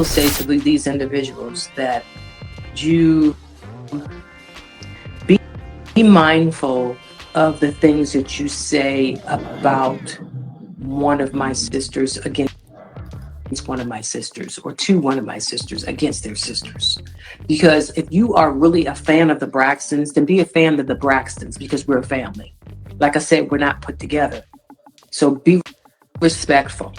say to these individuals that you be, be mindful of the things that you say about one of my sisters against one of my sisters, or to one of my sisters against their sisters. Because if you are really a fan of the Braxtons, then be a fan of the Braxtons, because we're a family. Like I said, we're not put together. So be respectful.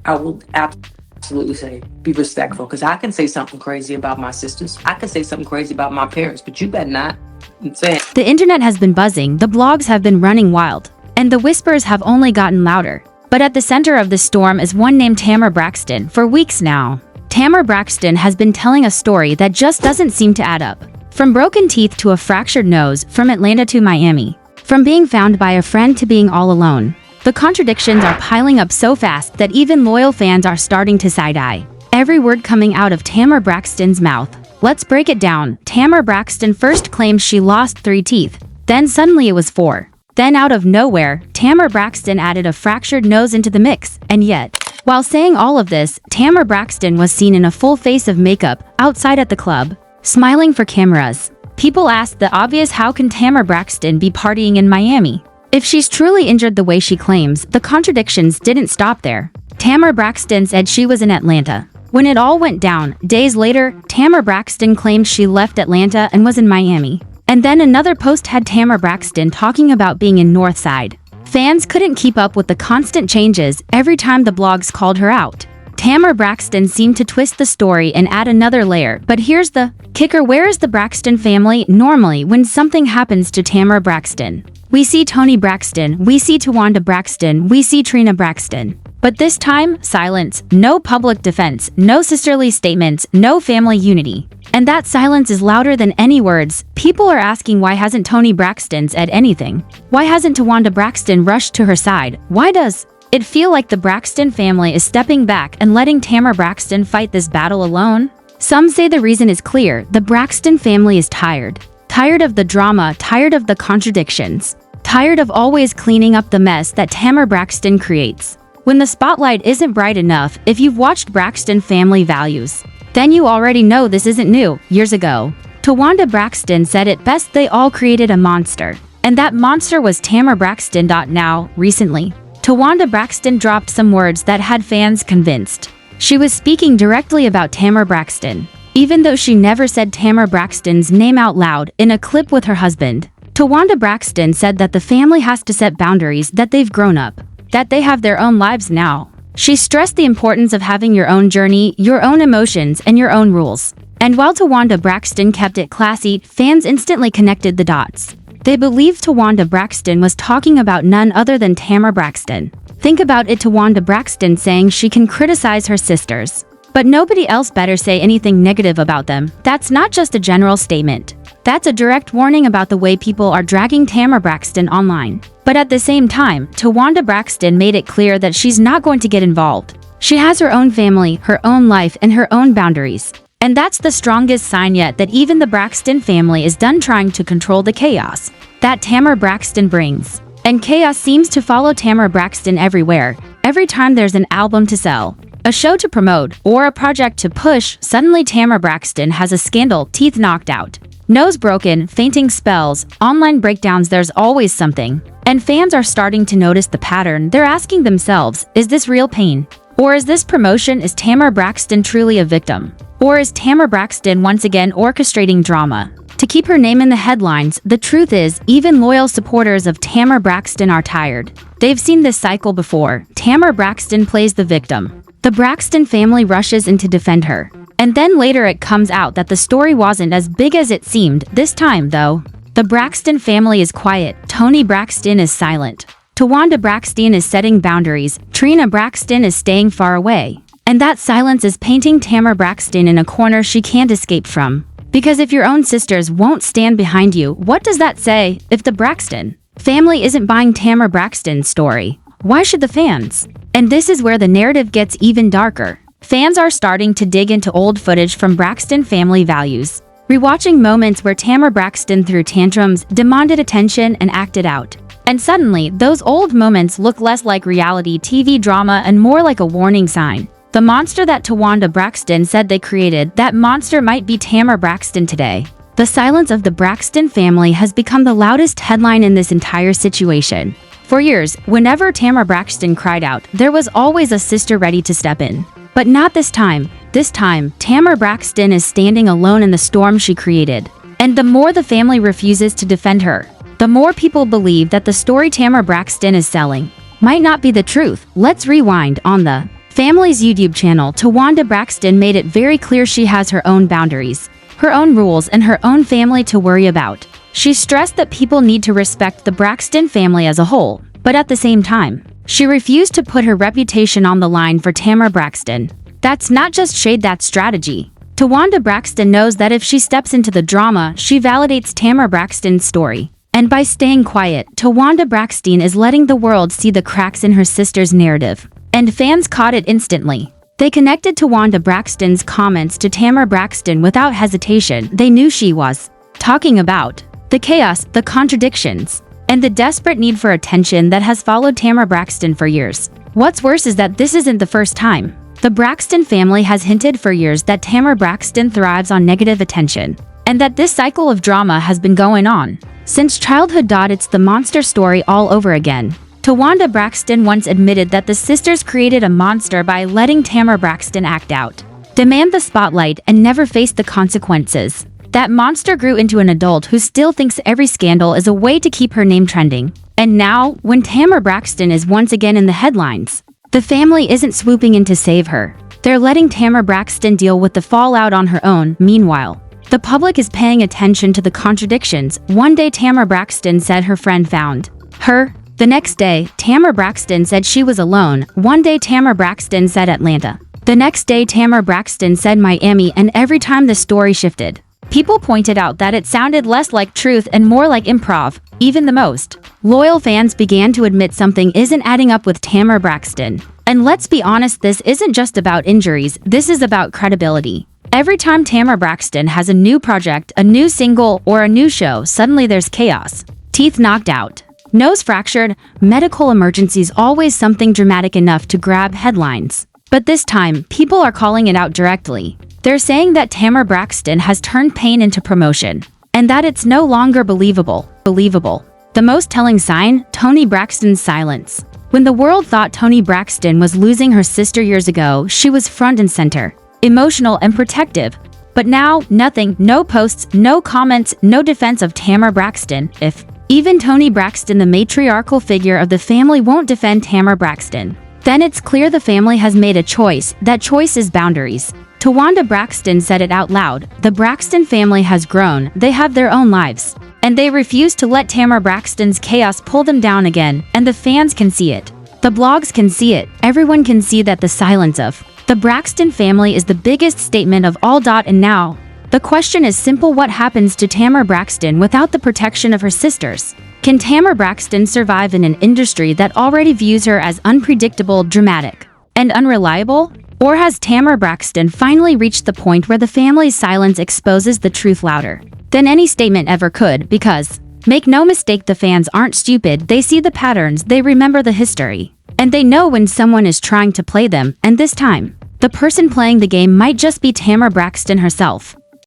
I will absolutely say be respectful, because I can say something crazy about my sisters. I can say something crazy about my parents, but you better not. I'm saying. The internet has been buzzing, the blogs have been running wild, and the whispers have only gotten louder. But at the center of the storm is one named Tamar Braxton. For weeks now, Tamar Braxton has been telling a story that just doesn't seem to add up. From broken teeth to a fractured nose, from Atlanta to Miami, from being found by a friend to being all alone. The contradictions are piling up so fast that even loyal fans are starting to side-eye every word coming out of Tamar Braxton's mouth. Let's break it down. Tamar Braxton first claims she lost 3 teeth. Then suddenly it was 4. Then out of nowhere, Tamar Braxton added a fractured nose into the mix. And yet, while saying all of this, Tamar Braxton was seen in a full face of makeup outside at the club, smiling for cameras. People asked the obvious, how can Tamar Braxton be partying in Miami? If she's truly injured the way she claims, the contradictions didn't stop there. Tamar Braxton said she was in Atlanta when it all went down. Days later, Tamar Braxton claimed she left Atlanta and was in Miami. And then another post had Tamar Braxton talking about being in Northside. Fans couldn't keep up with the constant changes every time the blogs called her out. Tamar Braxton seemed to twist the story and add another layer. But here's the kicker: where is the Braxton family normally when something happens to Tamar Braxton? We see Toni Braxton, we see Towanda Braxton, we see Trina Braxton. But this time, silence. No public defense, no sisterly statements, no family unity. And that silence is louder than any words. People are asking, why hasn't Toni Braxton said anything? Why hasn't Towanda Braxton rushed to her side? Why does it feel like the Braxton family is stepping back and letting Tamar Braxton fight this battle alone? Some say the reason is clear. The Braxton family is tired. Tired of the drama, tired of the contradictions, tired of always cleaning up the mess that Tamar Braxton creates. When the spotlight isn't bright enough, if you've watched Braxton Family Values, then you already know this isn't new. Years ago, Towanda Braxton said it best: they all created a monster. And that monster was Tamar Braxton. Now, recently, Towanda Braxton dropped some words that had fans convinced she was speaking directly about Tamar Braxton, even though she never said Tamar Braxton's name out loud. In a clip with her husband, Towanda Braxton said that the family has to set boundaries, that they've grown up, that they have their own lives now. She stressed the importance of having your own journey, your own emotions, and your own rules. And while Towanda Braxton kept it classy, fans instantly connected the dots. They believed Towanda Braxton was talking about none other than Tamar Braxton. Think about it: Towanda Braxton saying she can criticize her sisters, but nobody else better say anything negative about them. That's not just a general statement. That's a direct warning about the way people are dragging Tamar Braxton online. But at the same time, Towanda Braxton made it clear that she's not going to get involved. She has her own family, her own life, and her own boundaries. And that's the strongest sign yet that even the Braxton family is done trying to control the chaos that Tamar Braxton brings. And chaos seems to follow Tamar Braxton everywhere. Every time there's an album to sell, a show to promote, or a project to push, suddenly Tamar Braxton has a scandal: teeth knocked out, nose broken, fainting spells, online breakdowns. There's always something. And fans are starting to notice the pattern. They're asking themselves, is this real pain? Or is this promotion? Is Tamar Braxton truly a victim? Or is Tamar Braxton once again orchestrating drama to keep her name in the headlines? The truth is, even loyal supporters of Tamar Braxton are tired. They've seen this cycle before. Tamar Braxton plays the victim. The Braxton family rushes in to defend her. And then later it comes out that the story wasn't as big as it seemed. This time, though, the Braxton family is quiet. Toni Braxton is silent. Towanda Braxton is setting boundaries. Trina Braxton is staying far away. And that silence is painting Tamar Braxton in a corner she can't escape from. Because if your own sisters won't stand behind you, what does that say? If the Braxton family isn't buying Tamar Braxton's story, why should the fans? And this is where the narrative gets even darker. Fans are starting to dig into old footage from Braxton Family Values, rewatching moments where Tamar Braxton threw tantrums, demanded attention, and acted out. And suddenly, those old moments look less like reality TV drama and more like a warning sign. The monster that Towanda Braxton said they created, that monster might be Tamar Braxton today. The silence of the Braxton family has become the loudest headline in this entire situation. For years, whenever Tamar Braxton cried out, there was always a sister ready to step in. But not this time. This time, Tamar Braxton is standing alone in the storm she created. And the more the family refuses to defend her, the more people believe that the story Tamar Braxton is selling might not be the truth. Let's rewind. On the family's YouTube channel, Towanda Braxton made it very clear she has her own boundaries, her own rules, and her own family to worry about. She stressed that people need to respect the Braxton family as a whole, but at the same time, she refused to put her reputation on the line for Tamar Braxton. That's not just shade, that's strategy. Towanda Braxton knows that if she steps into the drama, she validates Tamar Braxton's story. And by staying quiet, Towanda Braxton is letting the world see the cracks in her sister's narrative. And fans caught it instantly. They connected Towanda Braxton's comments to Tamar Braxton without hesitation. They knew she was talking about the chaos, the contradictions, and the desperate need for attention that has followed Tamar Braxton for years. What's worse is that this isn't the first time. The Braxton family has hinted for years that Tamar Braxton thrives on negative attention, and that this cycle of drama has been going on since childhood. It's the monster story all over again. Towanda Braxton once admitted that the sisters created a monster by letting Tamar Braxton act out, demand the spotlight, and never face the consequences. That monster grew into an adult who still thinks every scandal is a way to keep her name trending. And now, when Tamar Braxton is once again in the headlines, the family isn't swooping in to save her. They're letting Tamar Braxton deal with the fallout on her own. Meanwhile, the public is paying attention to the contradictions. One day Tamar Braxton said her friend found her. The next day, Tamar Braxton said she was alone. One day Tamar Braxton said Atlanta. The next day Tamar Braxton said Miami, and every time the story shifted, people pointed out that it sounded less like truth and more like improv. Even the most loyal fans began to admit something isn't adding up with Tamar Braxton. And let's be honest, this isn't just about injuries, this is about credibility. Every time Tamar Braxton has a new project, a new single, or a new show, suddenly there's chaos. Teeth knocked out, nose fractured, medical emergencies, always something dramatic enough to grab headlines. But this time, people are calling it out directly. They're saying that Tamar Braxton has turned pain into promotion, and that it's no longer believable. The most telling sign? Toni Braxton's silence. When the world thought Toni Braxton was losing her sister years ago, she was front and center, emotional and protective. But now, nothing, no posts, no comments, no defense of Tamar Braxton. If even Toni Braxton, the matriarchal figure of the family, won't defend Tamar Braxton, then it's clear the family has made a choice. That choice is boundaries. Towanda Braxton said it out loud. The Braxton family has grown, they have their own lives, and they refuse to let Tamar Braxton's chaos pull them down again. And the fans can see it. The blogs can see it. Everyone can see that the silence of the Braxton family is the biggest statement of all. And now, the question is simple: what happens to Tamar Braxton without the protection of her sisters? Can Tamar Braxton survive in an industry that already views her as unpredictable, dramatic, and unreliable? Or has Tamar Braxton finally reached the point where the family's silence exposes the truth louder than any statement ever could? Because, make no mistake, the fans aren't stupid. They see the patterns, they remember the history, and they know when someone is trying to play them. And this time, the person playing the game might just be Tamar Braxton herself.